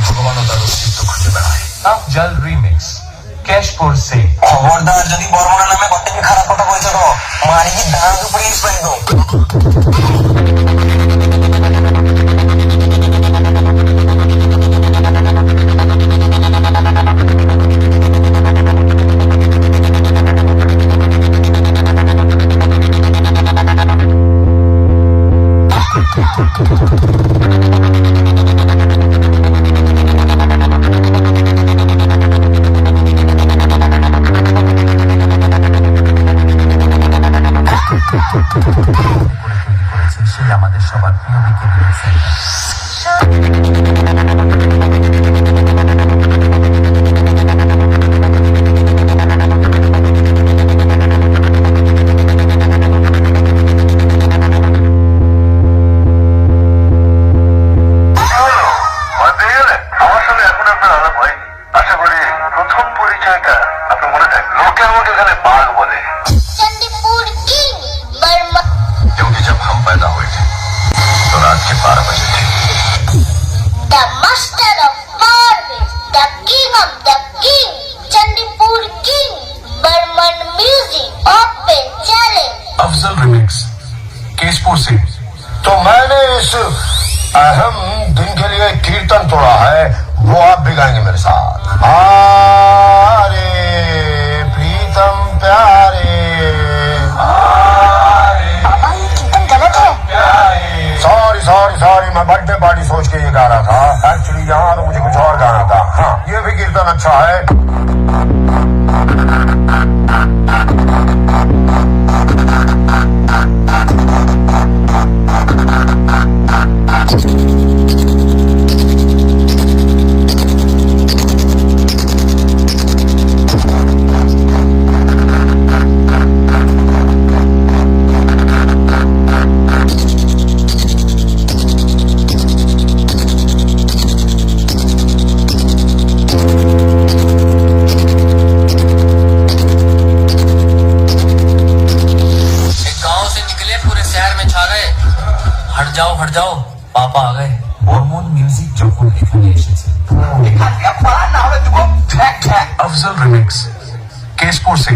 ভগবানও তার অস্তিত্ব খুঁজে বেড়ায়। আফজাল রিমিক্স কেশপুর সে। খবরদার যদি বর্মনের নামে কট্টাকে খারাপ কথা বলছো তো মারি কি দাঁড় উপরে একদম। সেই আমাদের সবার প্রিয় বিকেল আমার সঙ্গে এখন আপনার আলাপ হয়নি। আশা করি প্রথম পরিচয়টা আপনার মনে থাকবে। লোকে আমাকে এখানে বাঘ বলে। चंडीपुर किंग बर्मा क्योंकि जब हम पैदा हुए थे तो रात के 12 बजे थे। The master of Marvel the king of the king Chandipur king Burman music open challenge Afzal remix Keshpur से। तो मैंने इस अहम दिन के लिए कीर्तन तोड़ा है, वो आप भी गाएंगे मेरे साथ। आरे प्रीतम प्यारे, कीर्तन गलत है। सॉरी सॉरी सॉरी, मैं बर्थडे पार्टी सोच के ये गा रहा था। एक्चुअली यहाँ तो मुझे कुछ और गाना था। हाँ, ये भी कीर्तन अच्छा है। हट जाओ पापा आ गए। বর্মন মিউজিক যখন এখানে এসেছে अफजल रिमिक्स केशपुर से।